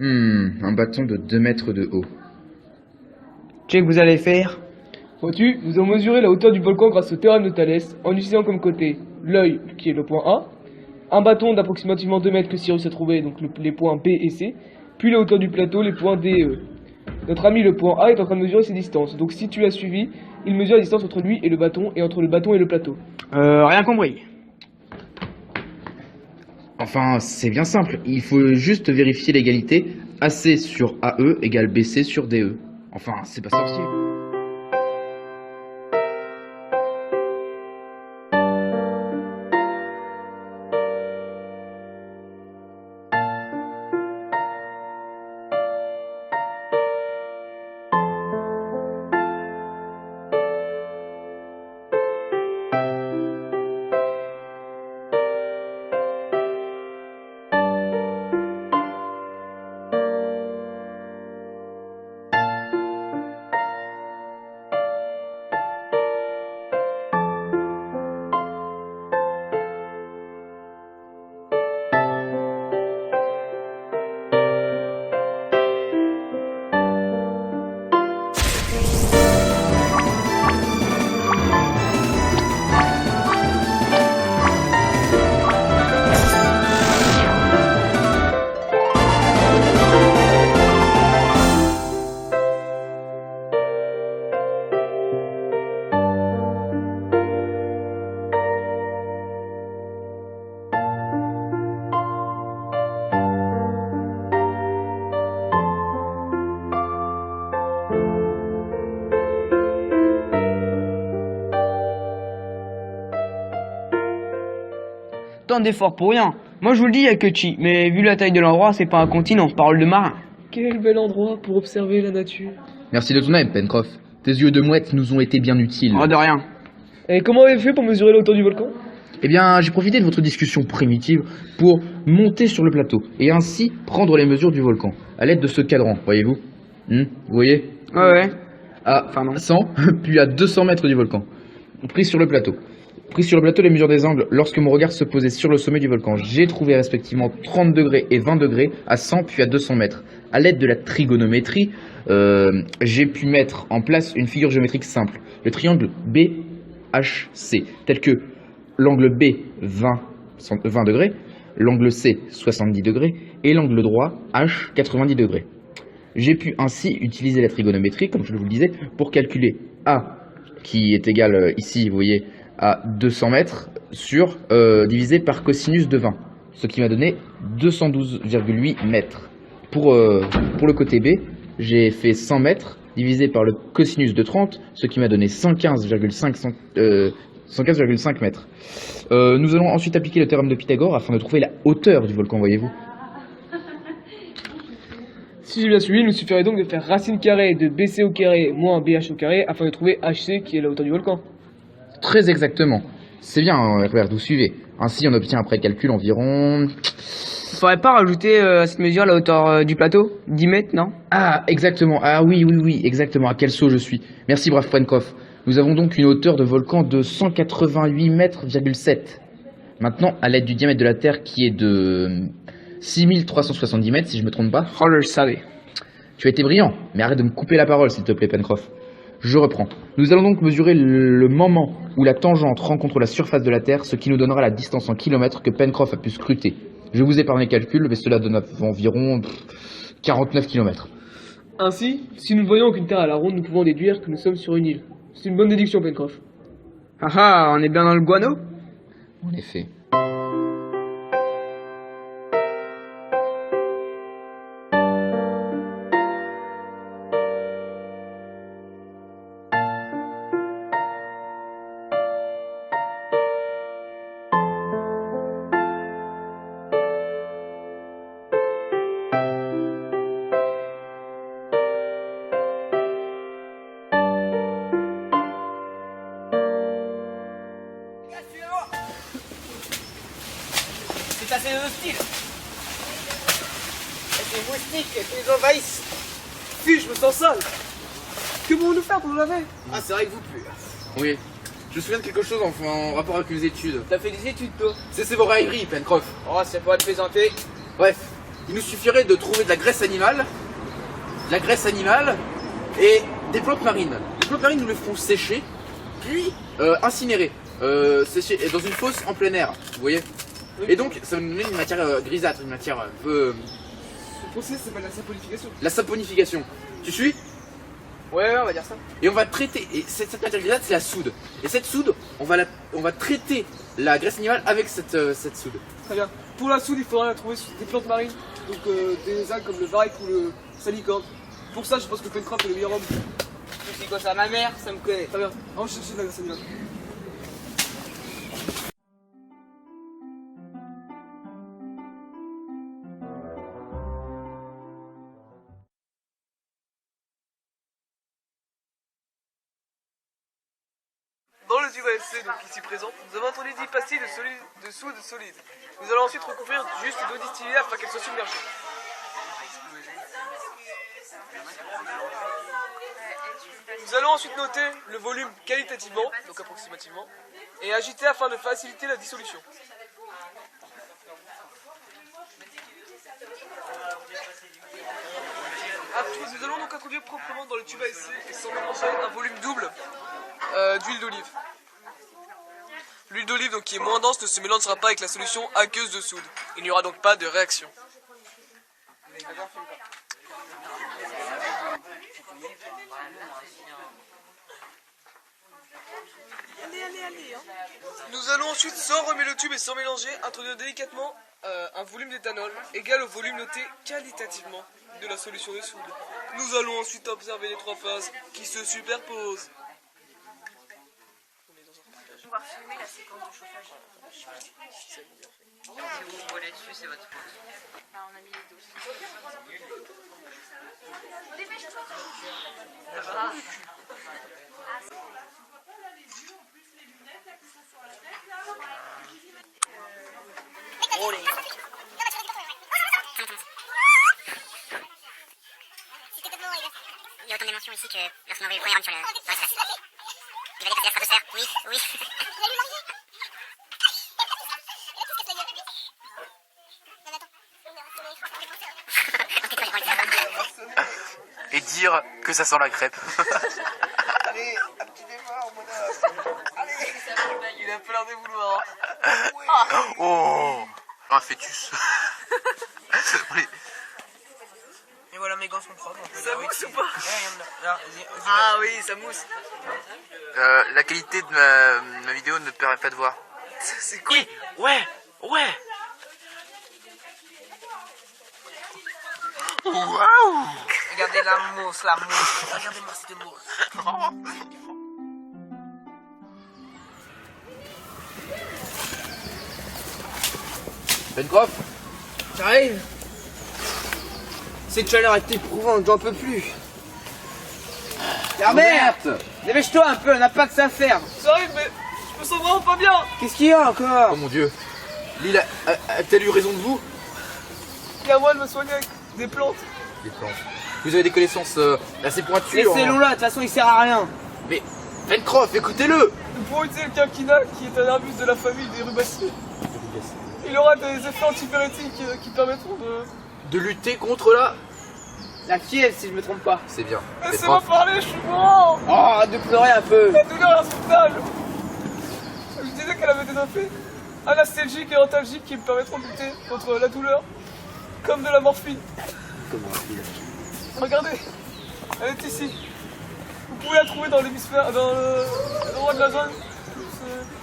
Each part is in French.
Un bâton de 2 mètres de haut. Qu'est-ce que vous allez faire? Vois-tu, nous avons mesuré la hauteur du volcan grâce au théorème de Thalès, en utilisant comme côté l'œil, qui est le point A, un bâton d'approximativement 2 mètres que Cyrus a trouvé, donc les points B et C, puis la hauteur du plateau, les points D et E. Notre ami le point A est en train de mesurer ses distances, donc si tu as suivi, il mesure la distance entre lui et le bâton, et entre le bâton et le plateau. Rien compris. Enfin, c'est bien simple. Il faut juste vérifier l'égalité AC sur AE égale BC sur DE. Enfin, c'est pas sorcier. Tant d'efforts pour rien. Moi je vous le dis, il y a que chi, mais vu la taille de l'endroit, c'est pas un continent, parole de marin. Quel bel endroit pour observer la nature. Merci de ton aide, Pencroff. Tes yeux de mouette nous ont été bien utiles. Oh, de rien. Et comment avez-vous fait pour mesurer la hauteur du volcan? Eh bien, j'ai profité de votre discussion primitive pour monter sur le plateau et ainsi prendre les mesures du volcan à l'aide de ce cadran, voyez-vous. Vous voyez? Ouais. À Enfin, non. 100, puis à 200 mètres du volcan. Pris sur le plateau. Pris sur le plateau les mesures des angles lorsque mon regard se posait sur le sommet du volcan. J'ai trouvé respectivement 30 degrés et 20 degrés à 100 puis à 200 mètres. À l'aide de la trigonométrie, j'ai pu mettre en place une figure géométrique simple. Le triangle BHC, tel que l'angle B 20 degrés, l'angle C 70 degrés et l'angle droit H 90 degrés. J'ai pu ainsi utiliser la trigonométrie, comme je vous le disais, pour calculer A, qui est égal ici, vous voyez, à 200 mètres, sur divisé par cosinus de 20, ce qui m'a donné 212,8 mètres. Pour le côté B, j'ai fait 100 mètres divisé par le cosinus de 30, ce qui m'a donné 115,5 mètres. Nous allons ensuite appliquer le théorème de Pythagore afin de trouver la hauteur du volcan, voyez-vous. Si j'ai bien suivi, il nous suffirait donc de faire racine carrée de BC au carré moins BH au carré afin de trouver HC qui est la hauteur du volcan. Très exactement. C'est bien, Herbert, vous suivez. Ainsi, on obtient après calcul environ... Faudrait pas rajouter à cette mesure la hauteur du plateau? 10 mètres, non? Ah, exactement. Ah oui, exactement. À quel saut je suis. Merci, brave Pencroff. Nous avons donc une hauteur de volcan de 188 mètres,7. Maintenant, à l'aide du diamètre de la Terre qui est de 6370 mètres, si je me trompe pas. Oh, je le savais. Tu as été brillant, mais arrête de me couper la parole, s'il te plaît, Pencroff. Je reprends. Nous allons donc mesurer le moment où la tangente rencontre la surface de la Terre, ce qui nous donnera la distance en kilomètres que Pencroff a pu scruter. Je vous épargne les calculs, mais cela donne environ 49 km. Ainsi, si nous ne voyons aucune terre à la ronde, nous pouvons déduire que nous sommes sur une île. C'est une bonne déduction, Pencroff. Ah, on est bien dans le guano? En effet. C'est assez hostile. Et ces moustiques qui nous envahissent. Puis, je me sens sale. Que pouvons-nous faire pour nous laver? Ah, c'est vrai que vous puez. Oui. Je me souviens de quelque chose en rapport avec mes études. T'as fait des études, toi? C'est vos railleries, Pencroff. Oh, c'est pas de plaisanter. Bref, il nous suffirait de trouver de la graisse animale et des plantes marines. Les plantes marines, nous les ferons sécher, puis incinérer, sécher dans une fosse en plein air, vous voyez. Et donc, ça va nous donner une matière grisâtre, une matière un peu... Ce procès s'appelle la saponification. La saponification. Tu suis? Ouais, on va dire ça. Et on va traiter, et cette matière grisâtre, c'est la soude. Et cette soude, on va traiter la graisse animale avec cette soude. Très bien. Pour la soude, il faudra la trouver sur des plantes marines, donc des algues comme le varech ou le salicorne. Pour ça, je pense que Pencroft est le meilleur homme. C'est quoi ça, ma mère, ça me connaît. Très bien. On va chercher de la graisse animale. Dans le tube ASC, donc ici présent, nous avons introduit 10 pastilles de soude solide. Nous allons ensuite recouvrir juste d'eau distillée afin qu'elle soit submergée. Nous allons ensuite noter le volume qualitativement, donc approximativement, et agiter afin de faciliter la dissolution. Nous allons donc introduire proprement dans le tube ASC et sans mélanger un volume double d'huile d'olive. L'huile d'olive donc qui est moins dense ne se mélangera pas avec la solution aqueuse de soude. Il n'y aura donc pas de réaction. Nous allons ensuite, sans remuer le tube et sans mélanger, introduire délicatement un volume d'éthanol égal au volume noté qualitativement de la solution de soude. Nous allons ensuite observer les trois phases qui se superposent. On va filmer la séquence de chauffage. Si vous volez dessus, c'est votre faute. Ah, on a mis les doses. Dépêche-toi. Ah. Oh les... Il y a autant de mentions ici que lorsqu'on envoie le premier run sur l'espace. Il va dépasser la stratosphère, oui, oui. Et dire que ça sent la crêpe. Allez, un petit effort, mon homme. Allez, Il a un peu l'air de vouloir. Oh, un fœtus. Oui. Et voilà, mes gants sont propres. Ça mousse ou pas? Ah oui, ça mousse. La qualité de ma vidéo ne permet pas de voir. C'est cool. Ouais. Waouh. Regardez la mousse. Regardez-moi cette mousse. Pencroft, J'arrive. Cette chaleur est éprouvante, j'en peux plus. Herbert, dépêche-toi un peu, on n'a pas que ça à faire. J'arrive, mais je me sens vraiment pas bien. Qu'est-ce qu'il y a encore? Oh mon dieu. L'île a-t-elle eu raison de vous? Et à moi de me soigner avec des plantes. Des plantes. Vous avez des connaissances assez pointues. Laissez-le là, de toute façon il sert à rien. Mais Pencroft, écoutez-le. Nous pourrons utiliser le quinquina qui est un arbuste de la famille des rubacées. Il aura des effets antipyrétiques qui permettront de... De lutter contre La fièvre si je me trompe pas. C'est bien. Laissez-moi parler, je suis mourant. Oh, arrête de pleurer un peu. La douleur est insoutenable. Je disais qu'elle avait des effets anastalgiques et antalgiques qui me permettront de lutter contre la douleur, comme de la morphine. Regardez, elle est ici. Vous pouvez la trouver dans l'hémisphère, dans l'endroit de la zone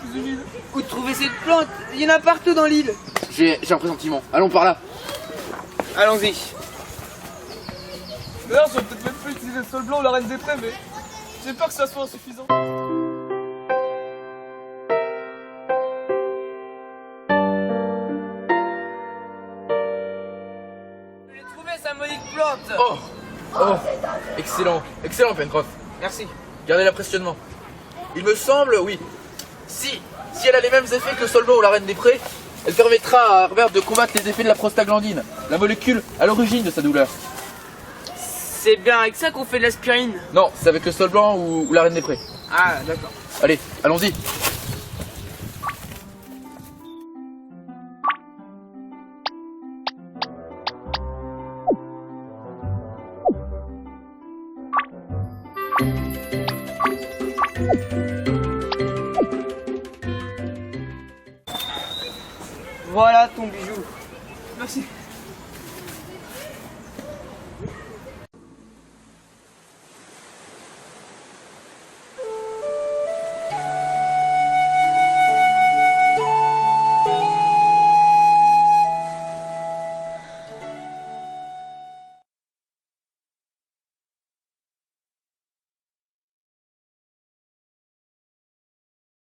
plus humide. Où trouver cette plante? Il y en a partout dans l'île. J'ai un pressentiment. Allons par là. Allons-y. D'ailleurs, j'aurais peut-être même pu utiliser le sol blanc ou la reine des prés, mais j'ai peur que ça soit insuffisant. J'ai trouvé sa maudite plante. Oh, excellent, Pencroft. Merci. Gardez l'impressionnement. Il me semble, oui. Si elle a les mêmes effets que le solvant ou la reine des prés, elle permettra à Herbert de combattre les effets de la prostaglandine, la molécule à l'origine de sa douleur. C'est bien avec ça qu'on fait de l'aspirine. Non, c'est avec le sol blanc ou la reine des prés. Ah, d'accord. Allez, allons-y. Voilà ton bijou. Merci.